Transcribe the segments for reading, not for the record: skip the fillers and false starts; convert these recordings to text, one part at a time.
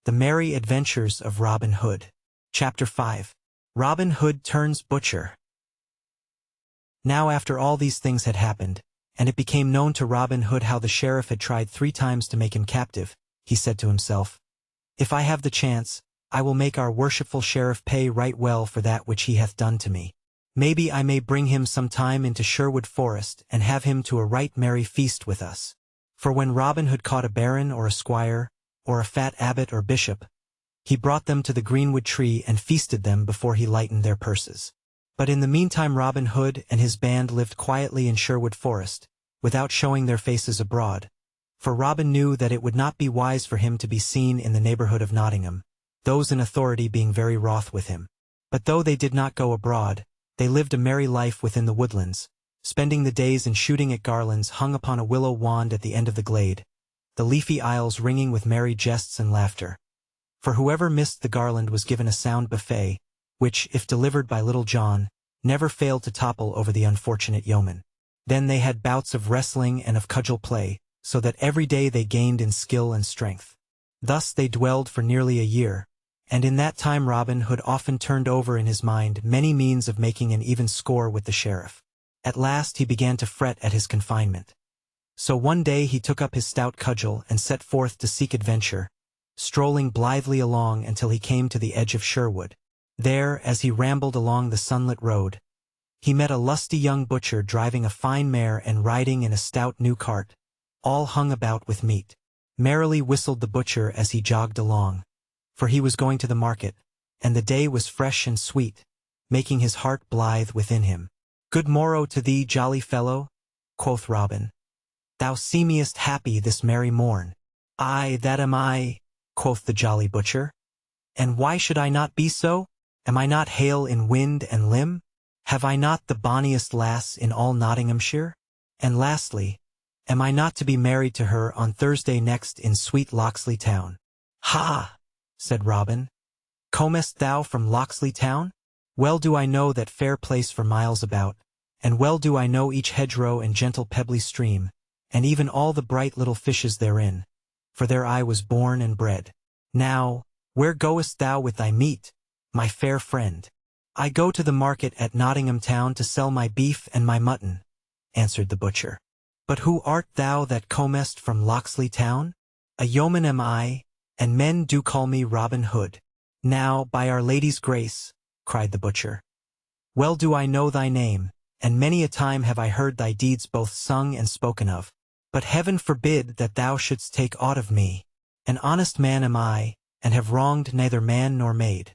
The Merry Adventures of Robin Hood. Chapter 5. Robin Hood Turns Butcher. Now after all these things had happened, and it became known to Robin Hood how the sheriff had tried 3 times to make him captive, he said to himself, "If I have the chance, I will make our worshipful sheriff pay right well for that which he hath done to me. Maybe I may bring him some time into Sherwood Forest and have him to a right merry feast with us." For when Robin Hood caught a baron or a squire, or a fat abbot or bishop, he brought them to the greenwood tree and feasted them before he lightened their purses. But in the meantime Robin Hood and his band lived quietly in Sherwood Forest, without showing their faces abroad, for Robin knew that it would not be wise for him to be seen in the neighborhood of Nottingham, those in authority being very wroth with him. But though they did not go abroad, they lived a merry life within the woodlands, spending the days in shooting at garlands hung upon a willow wand at the end of the glade, the leafy aisles ringing with merry jests and laughter. For whoever missed the garland was given a sound buffet, which, if delivered by Little John, never failed to topple over the unfortunate yeoman. Then they had bouts of wrestling and of cudgel play, so that every day they gained in skill and strength. Thus they dwelled for nearly a year, and in that time Robin Hood often turned over in his mind many means of making an even score with the sheriff. At last he began to fret at his confinement. So one day he took up his stout cudgel and set forth to seek adventure, strolling blithely along until he came to the edge of Sherwood. There, as he rambled along the sunlit road, he met a lusty young butcher driving a fine mare and riding in a stout new cart, all hung about with meat. Merrily whistled the butcher as he jogged along, for he was going to the market, and the day was fresh and sweet, making his heart blithe within him. "Good morrow to thee, jolly fellow," quoth Robin. "Thou seemest happy this merry morn." "Aye, that am I," quoth the jolly butcher. "And why should I not be so? Am I not hale in wind and limb? Have I not the bonniest lass in all Nottinghamshire? And lastly, am I not to be married to her on Thursday next in sweet Locksley town?" "Ha!" said Robin. "Comest thou from Locksley town? Well do I know that fair place for miles about, and well do I know each hedgerow and gentle pebbly stream, and even all the bright little fishes therein, for there I was born and bred. Now, where goest thou with thy meat, my fair friend?" "I go to the market at Nottingham town to sell my beef and my mutton," answered the butcher. "But who art thou that comest from Locksley town?" "A yeoman am I, and men do call me Robin Hood." "Now, by Our Lady's grace," cried the butcher, "well do I know thy name, and many a time have I heard thy deeds both sung and spoken of. But heaven forbid that thou shouldst take aught of me. An honest man am I, and have wronged neither man nor maid.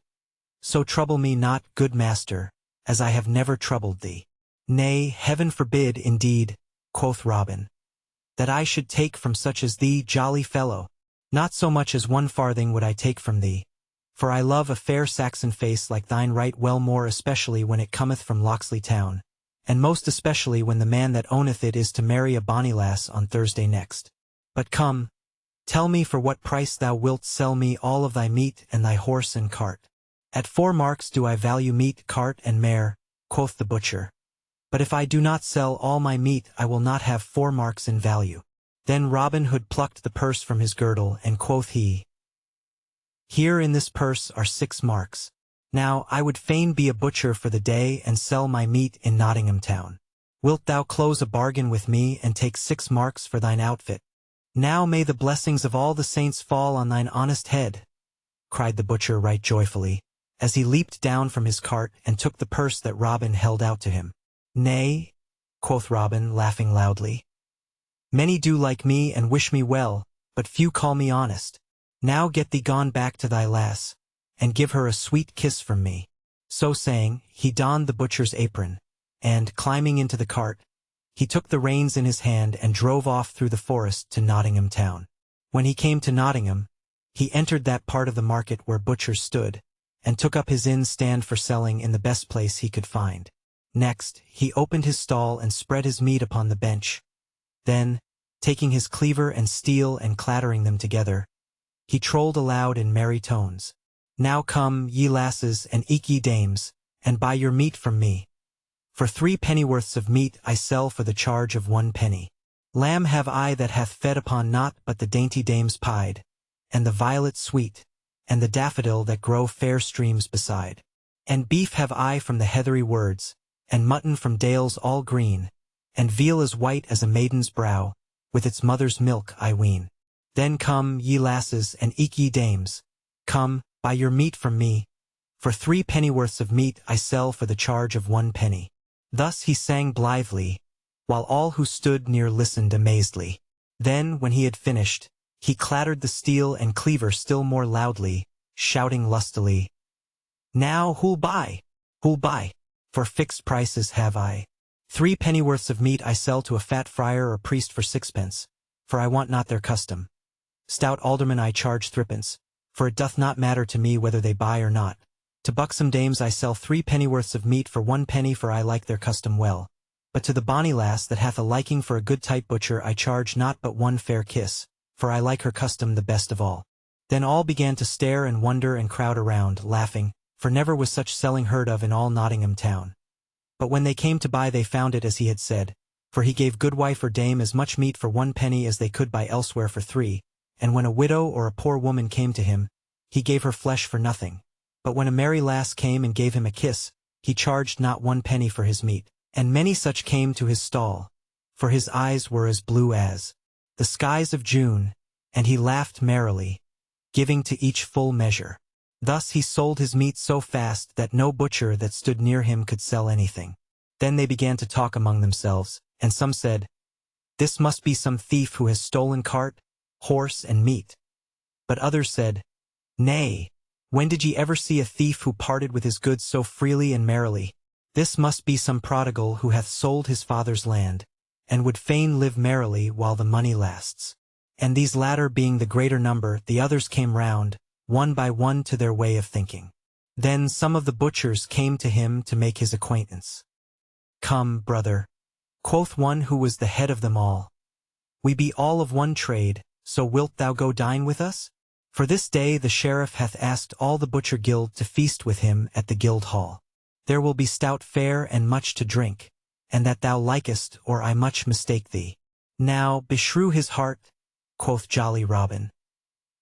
So trouble me not, good master, as I have never troubled thee." "Nay, heaven forbid, indeed," quoth Robin, "that I should take from such as thee, jolly fellow. Not so much as 1 farthing would I take from thee, for I love a fair Saxon face like thine right well, more especially when it cometh from Locksley town, and most especially when the man that owneth it is to marry a bonny lass on Thursday next. But come, tell me for what price thou wilt sell me all of thy meat and thy horse and cart." "At 4 marks do I value meat, cart, and mare," quoth the butcher. "But if I do not sell all my meat I will not have 4 marks in value." Then Robin Hood plucked the purse from his girdle, and quoth he, "Here in this purse are 6 marks. Now I would fain be a butcher for the day and sell my meat in Nottingham town. Wilt thou close a bargain with me and take 6 marks for thine outfit?" "Now may the blessings of all the saints fall on thine honest head," cried the butcher right joyfully, as he leaped down from his cart and took the purse that Robin held out to him. "Nay," quoth Robin, laughing loudly, "many do like me and wish me well, but few call me honest. Now get thee gone back to thy lass, and give her a sweet kiss from me." So saying, he donned the butcher's apron, and, climbing into the cart, he took the reins in his hand and drove off through the forest to Nottingham town. When he came to Nottingham, he entered that part of the market where butchers stood, and took up his inn stand for selling in the best place he could find. Next, he opened his stall and spread his meat upon the bench. Then, taking his cleaver and steel and clattering them together, he trolled aloud in merry tones, "Now come, ye lasses, and eke ye dames, and buy your meat from me. For 3 pennyworths of meat I sell for the charge of 1 penny. Lamb have I that hath fed upon naught but the dainty dames pied, and the violet sweet, and the daffodil that grow fair streams beside. And beef have I from the heathery words, and mutton from dales all green, and veal as white as a maiden's brow, with its mother's milk, I ween. Then come, ye lasses, and eke ye dames, come, buy your meat from me, for 3 pennyworths of meat I sell for the charge of 1 penny. Thus he sang blithely, while all who stood near listened amazedly. Then, when he had finished, he clattered the steel and cleaver still more loudly, shouting lustily, Now who'll buy? Who'll buy? For fixed prices have I. 3 pennyworths of meat I sell to a fat friar or priest for 6pence, for I want not their custom. Stout aldermen I charge 3pence, for it doth not matter to me whether they buy or not. To buxom dames I sell 3 pennyworths of meat for 1 penny, for I like their custom well. But to the bonny lass that hath a liking for a good tight butcher I charge not but 1 fair kiss, for I like her custom the best of all. Then all began to stare and wonder and crowd around, laughing, for never was such selling heard of in all Nottingham town. But when they came to buy they found it as he had said, for he gave goodwife or dame as much meat for 1 penny as they could buy elsewhere for 3, and when a widow or a poor woman came to him, he gave her flesh for nothing. But when a merry lass came and gave him a kiss, he charged not 1 penny for his meat. And many such came to his stall, for his eyes were as blue as the skies of June, and he laughed merrily, giving to each full measure. Thus he sold his meat so fast that no butcher that stood near him could sell anything. Then they began to talk among themselves, and some said, This must be some thief who has stolen cart, horse, and meat. But others said, Nay, when did ye ever see a thief who parted with his goods so freely and merrily? This must be some prodigal who hath sold his father's land, and would fain live merrily while the money lasts. And these latter being the greater number, the others came round, one by one to their way of thinking. Then some of the butchers came to him to make his acquaintance. Come, brother, quoth one who was the head of them all. We be all of one trade, so wilt thou go dine with us? For this day the sheriff hath asked all the butcher guild to feast with him at the guild hall. There will be stout fare and much to drink, and that thou likest, or I much mistake thee. Now, beshrew his heart, quoth jolly Robin,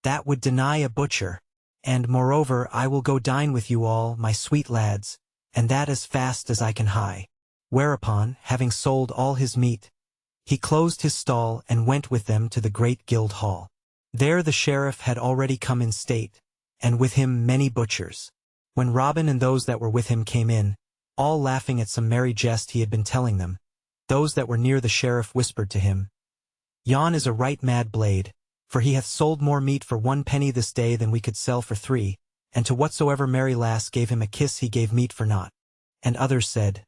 that would deny a butcher, and moreover I will go dine with you all, my sweet lads, and that as fast as I can hie. Whereupon, having sold all his meat, he closed his stall and went with them to the great guild hall. There the sheriff had already come in state, and with him many butchers. When Robin and those that were with him came in, all laughing at some merry jest he had been telling them, those that were near the sheriff whispered to him, Yon is a right mad blade, for he hath sold more meat for 1 penny this day than we could sell for 3, and to whatsoever merry lass gave him a kiss he gave meat for naught. And others said,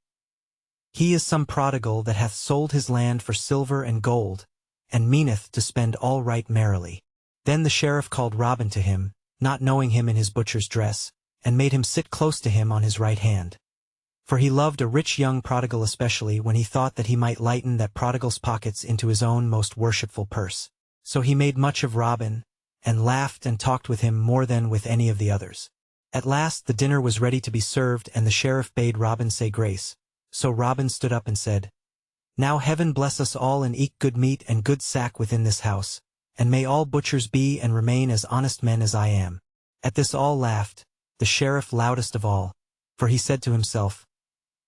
He is some prodigal that hath sold his land for silver and gold, and meaneth to spend all right merrily. Then the sheriff called Robin to him, not knowing him in his butcher's dress, and made him sit close to him on his right hand. For he loved a rich young prodigal especially when he thought that he might lighten that prodigal's pockets into his own most worshipful purse. So he made much of Robin, and laughed and talked with him more than with any of the others. At last the dinner was ready to be served, and the sheriff bade Robin say grace. So Robin stood up and said, Now heaven bless us all, and eke good meat and good sack within this house, and may all butchers be and remain as honest men as I am. At this all laughed, the sheriff loudest of all, for he said to himself,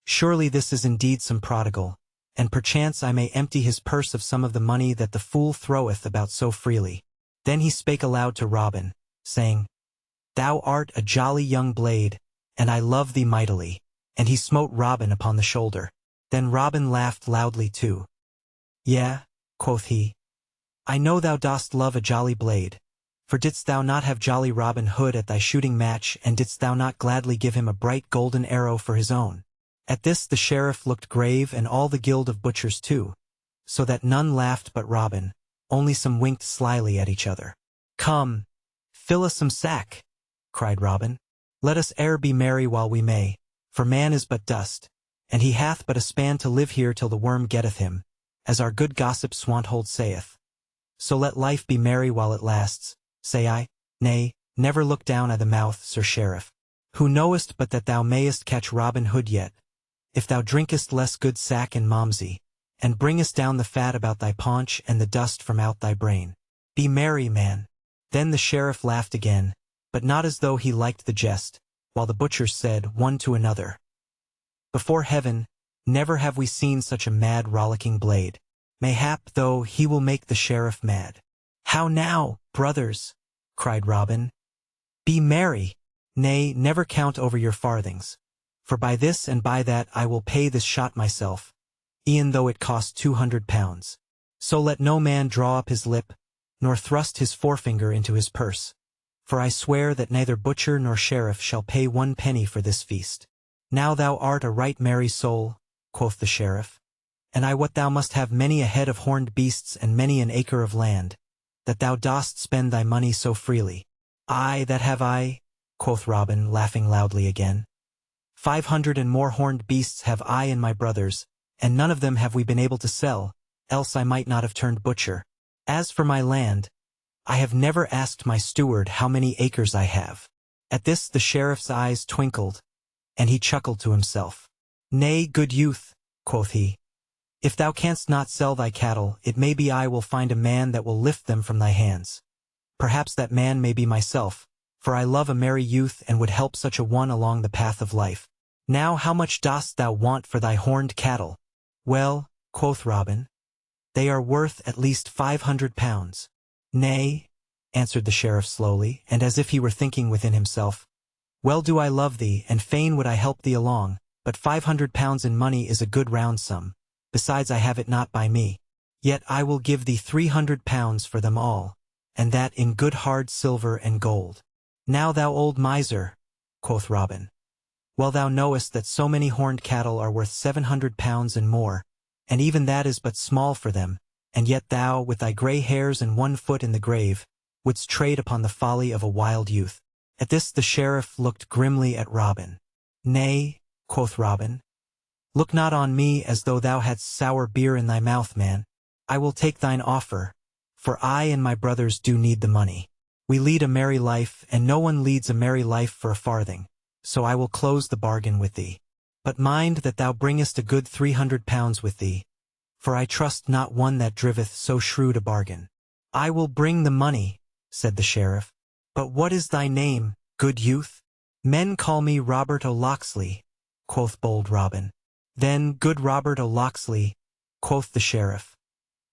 Surely this is indeed some prodigal, and perchance I may empty his purse of some of the money that the fool throweth about so freely. Then he spake aloud to Robin, saying, Thou art a jolly young blade, and I love thee mightily. And he smote Robin upon the shoulder. Then Robin laughed loudly too. Yea, quoth he, I know thou dost love a jolly blade. For didst thou not have jolly Robin Hood at thy shooting match, and didst thou not gladly give him a bright golden arrow for his own? At this the sheriff looked grave, and all the guild of butchers too, so that none laughed but Robin, only some winked slyly at each other. Come, fill us some sack, cried Robin. Let us e'er be merry while we may, for man is but dust, and he hath but a span to live here till the worm getteth him, as our good gossip Swanthold saith. So let life be merry while it lasts, say I. Nay, never look down at the mouth, Sir Sheriff. Who knowest but that thou mayest catch Robin Hood yet, if thou drinkest less good sack and malmsey, and bringest down the fat about thy paunch and the dust from out thy brain. Be merry, man. Then the sheriff laughed again, but not as though he liked the jest, while the butchers said, one to another, "Before heaven, never have we seen such a mad rollicking blade. Mayhap, though, he will make the sheriff mad." "How now, brothers?" cried Robin. "Be merry. Nay, never count over your farthings. For by this and by that I will pay this shot myself, e'en though it cost 200 pounds. So let no man draw up his lip, nor thrust his forefinger into his purse. For I swear that neither butcher nor sheriff shall pay 1 penny for this feast." "Now thou art a right merry soul," quoth the sheriff, "and I wot thou must have many a head of horned beasts and many an acre of land, that thou dost spend thy money so freely." "Aye, that have I," quoth Robin, laughing loudly again. 500 and more horned beasts have I and my brothers, and none of them have we been able to sell, else I might not have turned butcher. As for my land, I have never asked my steward how many acres I have." At this the sheriff's eyes twinkled, and he chuckled to himself. "Nay, good youth," quoth he, "if thou canst not sell thy cattle, it may be I will find a man that will lift them from thy hands. Perhaps that man may be myself, for I love a merry youth and would help such a one along the path of life. Now how much dost thou want for thy horned cattle?" "Well," quoth Robin, "they are worth at least 500 pounds. "Nay," answered the sheriff slowly, and as if he were thinking within himself, "Well do I love thee, and fain would I help thee along, but 500 pounds in money is a good round sum, besides I have it not by me. Yet I will give thee 300 pounds for them all, and that in good hard silver and gold." "Now thou old miser," quoth Robin, "well thou knowest that so many horned cattle are worth 700 pounds and more, and even that is but small for them, and yet thou, with thy grey hairs and 1 foot in the grave, wouldst trade upon the folly of a wild youth." At this the sheriff looked grimly at Robin. "Nay," quoth Robin, "look not on me as though thou hadst sour beer in thy mouth, man. I will take thine offer, for I and my brothers do need the money. We lead a merry life, and no one leads a merry life for a farthing, so I will close the bargain with thee. But mind that thou bringest a good 300 pounds with thee, for I trust not one that driveth so shrewd a bargain." "I will bring the money," said the sheriff. "But what is thy name, good youth?" "Men call me Robert O'Locksley," quoth bold Robin. "Then, good Robert O'Locksley," quoth the sheriff,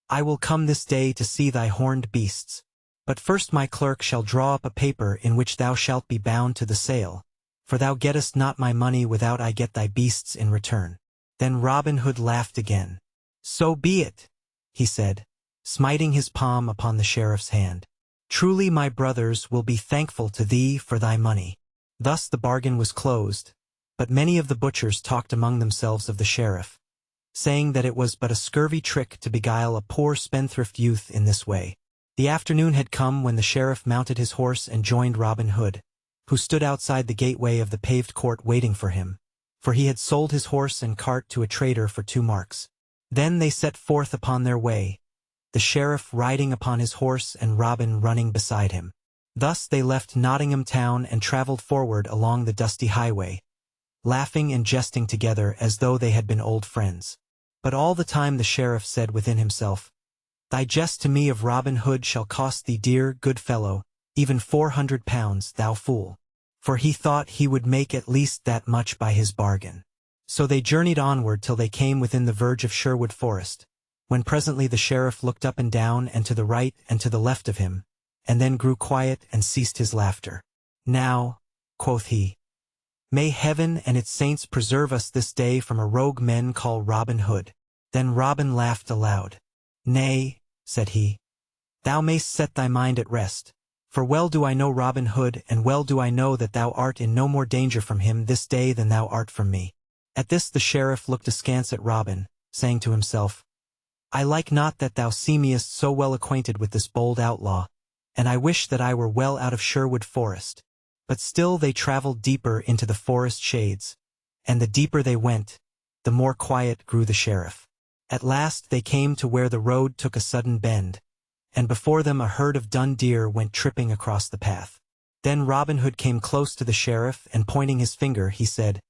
"I will come this day to see thy horned beasts. But first my clerk shall draw up a paper in which thou shalt be bound to the sale, for thou gettest not my money without I get thy beasts in return." Then Robin Hood laughed again. "So be it," he said, smiting his palm upon the sheriff's hand. "Truly my brothers will be thankful to thee for thy money." Thus the bargain was closed, but many of the butchers talked among themselves of the sheriff, saying that it was but a scurvy trick to beguile a poor spendthrift youth in this way. The afternoon had come when the sheriff mounted his horse and joined Robin Hood, who stood outside the gateway of the paved court waiting for him, for he had sold his horse and cart to a trader for 2 marks. Then they set forth upon their way, the sheriff riding upon his horse and Robin running beside him. Thus they left Nottingham town and travelled forward along the dusty highway, laughing and jesting together as though they had been old friends. But all the time the sheriff said within himself, "Thy jest to me of Robin Hood shall cost thee dear, good fellow, even 400 pounds, thou fool." For he thought he would make at least that much by his bargain. So they journeyed onward till they came within the verge of Sherwood Forest, when presently the sheriff looked up and down and to the right and to the left of him, and then grew quiet and ceased his laughter. "Now," quoth he, "may heaven and its saints preserve us this day from a rogue men call Robin Hood." Then Robin laughed aloud. "Nay," said he, "thou mayst set thy mind at rest, for well do I know Robin Hood, and well do I know that thou art in no more danger from him this day than thou art from me." At this the sheriff looked askance at Robin, saying to himself, "I like not that thou seemest so well acquainted with this bold outlaw, and I wish that I were well out of Sherwood Forest." But still they travelled deeper into the forest shades, and the deeper they went, the more quiet grew the sheriff. At last they came to where the road took a sudden bend, and before them a herd of dun deer went tripping across the path. Then Robin Hood came close to the sheriff, and pointing his finger, he said,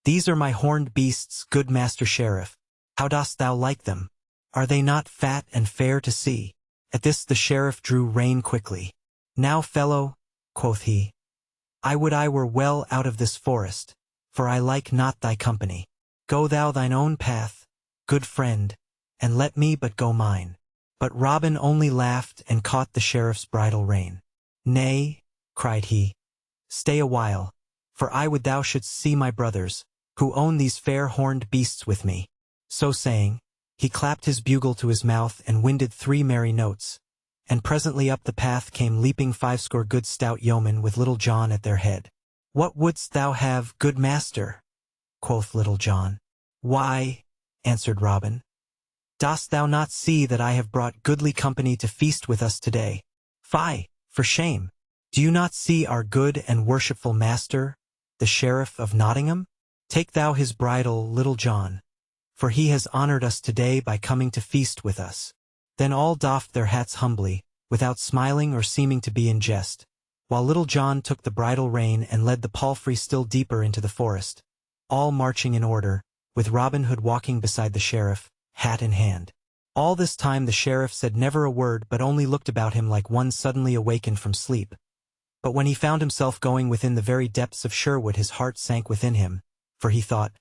"These are my horned beasts, good master sheriff. How dost thou like them? Are they not fat and fair to see?" At this the sheriff drew rein quickly. "Now, fellow," quoth he, I would I were well out of this forest, for I like not thy company. Go thou thine own path, good friend, and let me but go mine. But Robin only laughed and caught the sheriff's bridle rein. Nay, cried he, stay a while, for I would thou shouldst see my brothers, who own these fair horned beasts with me. So saying, he clapped his bugle to his mouth and winded 3 merry notes, and presently up the path came leaping 50 good stout yeomen with Little John at their head. What wouldst thou have, good master? Quoth Little John. Why, answered Robin, dost thou not see that I have brought goodly company to feast with us today? Fie, for shame! Do you not see our good and worshipful master, the Sheriff of Nottingham? Take thou his bridle, Little John, for he has honored us today by coming to feast with us. Then all doffed their hats humbly, without smiling or seeming to be in jest, while Little John took the bridle rein and led the palfrey still deeper into the forest, all marching in order, with Robin Hood walking beside the sheriff, hat in hand. All this time the sheriff said never a word but only looked about him like one suddenly awakened from sleep. But when he found himself going within the very depths of Sherwood his heart sank within him, for he thought,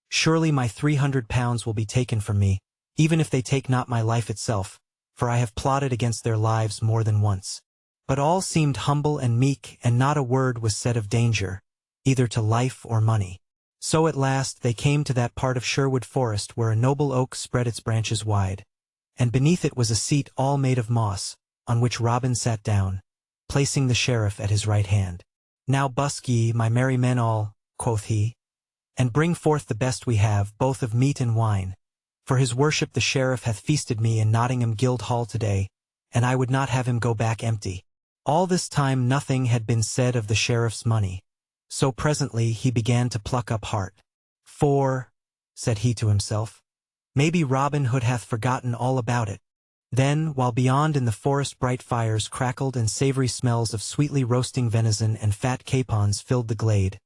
surely my 300 pounds will be taken from me, even if they take not my life itself, for I have plotted against their lives more than once. But all seemed humble and meek, and not a word was said of danger, either to life or money. So at last they came to that part of Sherwood Forest where a noble oak spread its branches wide, and beneath it was a seat all made of moss, on which Robin sat down, placing the sheriff at his right hand. Now busk ye, my merry men all, quoth he, and bring forth the best we have, both of meat and wine, for his worship the sheriff hath feasted me in Nottingham Guildhall today, and I would not have him go back empty. All this time nothing had been said of the sheriff's money, so presently he began to pluck up heart. For, said he to himself, maybe Robin Hood hath forgotten all about it. Then, while beyond in the forest bright fires crackled and savory smells of sweetly roasting venison and fat capons filled the glade,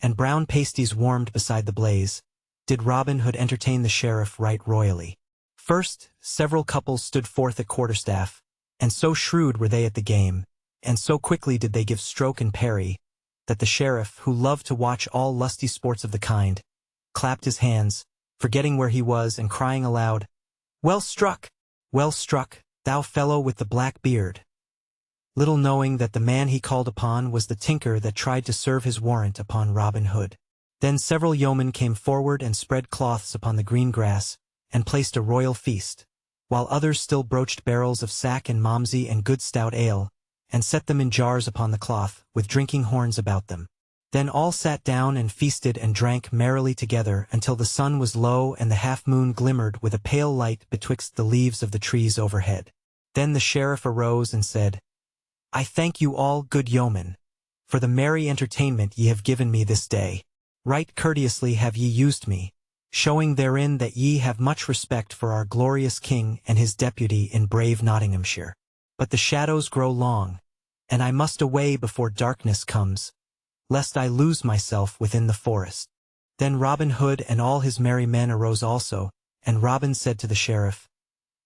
and brown pasties warmed beside the blaze, did Robin Hood entertain the sheriff right royally. First, several couples stood forth at quarterstaff, and so shrewd were they at the game, and so quickly did they give stroke and parry, that the sheriff, who loved to watch all lusty sports of the kind, clapped his hands, forgetting where he was and crying aloud, well struck, thou fellow with the black beard, little knowing that the man he called upon was the tinker that tried to serve his warrant upon Robin Hood. Then several yeomen came forward and spread cloths upon the green grass, and placed a royal feast, while others still broached barrels of sack and malmsey and good stout ale, and set them in jars upon the cloth, with drinking horns about them. Then all sat down and feasted and drank merrily together until the sun was low and the half-moon glimmered with a pale light betwixt the leaves of the trees overhead. Then the sheriff arose and said, I thank you all, good yeomen, for the merry entertainment ye have given me this day. Right courteously have ye used me, showing therein that ye have much respect for our glorious king and his deputy in brave Nottinghamshire. But the shadows grow long, and I must away before darkness comes, lest I lose myself within the forest. Then Robin Hood and all his merry men arose also, and Robin said to the sheriff,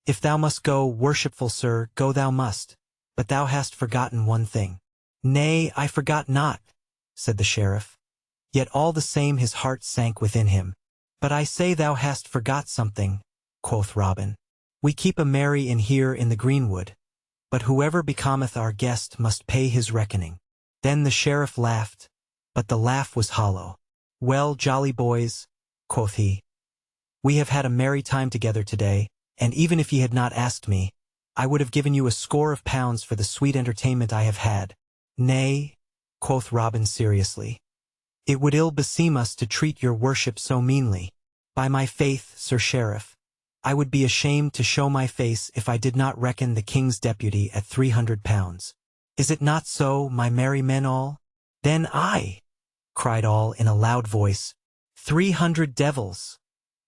If thou must go, worshipful sir, go thou must, but thou hast forgotten one thing. Nay, I forgot not, said the sheriff. Yet all the same his heart sank within him. But I say thou hast forgot something, quoth Robin. We keep a merry inn here in the greenwood, but whoever becometh our guest must pay his reckoning. Then the sheriff laughed, but the laugh was hollow. Well, jolly boys, quoth he, we have had a merry time together today, and even if ye had not asked me, I would have given you a score of pounds for the sweet entertainment I have had. Nay, quoth Robin seriously, it would ill beseem us to treat your worship so meanly. By my faith, Sir Sheriff, I would be ashamed to show my face if I did not reckon the king's deputy at 300 pounds. Is it not so, my merry men all? Then I, cried all in a loud voice. 300 devils,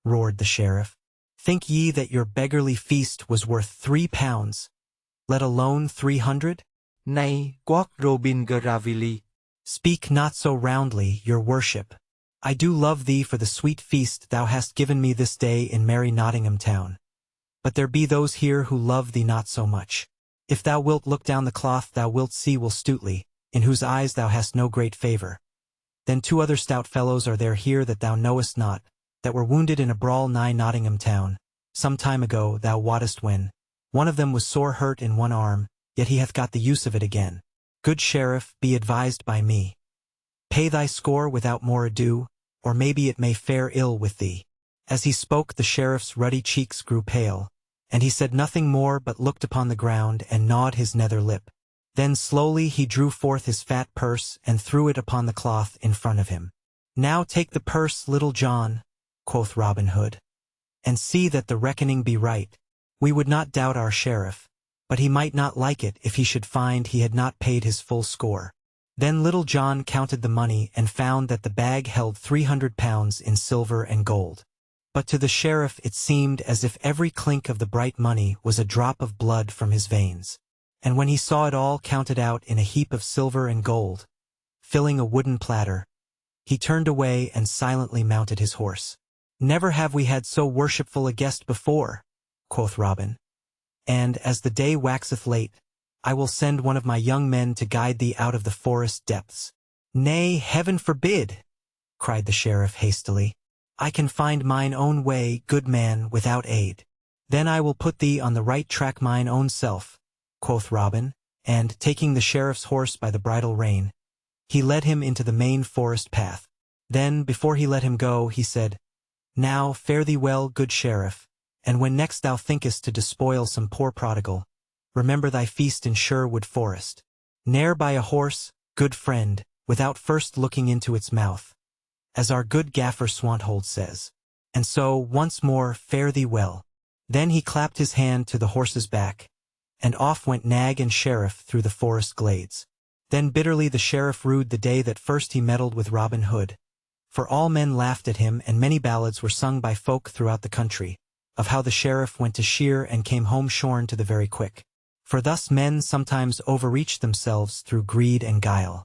roared the sheriff. Think ye that your beggarly feast was worth 3 pounds, let alone 300? Nay, quoth Robin gravely, speak not so roundly, your worship. I do love thee for the sweet feast thou hast given me this day in merry Nottingham town. But there be those here who love thee not so much. If thou wilt look down the cloth thou wilt see will stoutly, in whose eyes thou hast no great favour. Then 2 other stout fellows are there here that thou knowest not, that were wounded in a brawl nigh Nottingham town, some time ago, thou wottest when. One of them was sore hurt in one arm, yet he hath got the use of it again. Good sheriff, be advised by me. Pay thy score without more ado, or maybe it may fare ill with thee. As he spoke, the sheriff's ruddy cheeks grew pale, and he said nothing more but looked upon the ground and gnawed his nether lip. Then slowly he drew forth his fat purse and threw it upon the cloth in front of him. Now take the purse, Little John, quoth Robin Hood, and see that the reckoning be right. We would not doubt our sheriff, but he might not like it if he should find he had not paid his full score. Then Little John counted the money and found that the bag held 300 pounds in silver and gold. But to the sheriff it seemed as if every clink of the bright money was a drop of blood from his veins. And when he saw it all counted out in a heap of silver and gold, filling a wooden platter, he turned away and silently mounted his horse. Never have we had so worshipful a guest before, quoth Robin. And, as the day waxeth late, I will send one of my young men to guide thee out of the forest depths. Nay, heaven forbid, cried the sheriff hastily. I can find mine own way, good man, without aid. Then I will put thee on the right track mine own self, quoth Robin, and, taking the sheriff's horse by the bridle rein, he led him into the main forest path. Then, before he let him go, he said, Now, fare thee well, good sheriff, and when next thou thinkest to despoil some poor prodigal, remember thy feast in Sherwood Forest. Ne'er buy a horse, good friend, without first looking into its mouth, as our good gaffer Swanthold says. And so, once more, fare thee well. Then he clapped his hand to the horse's back, and off went nag and sheriff through the forest glades. Then bitterly the sheriff rued the day that first he meddled with Robin Hood, for all men laughed at him, and many ballads were sung by folk throughout the country, of how the sheriff went to shear and came home shorn to the very quick. For thus men sometimes overreach themselves through greed and guile.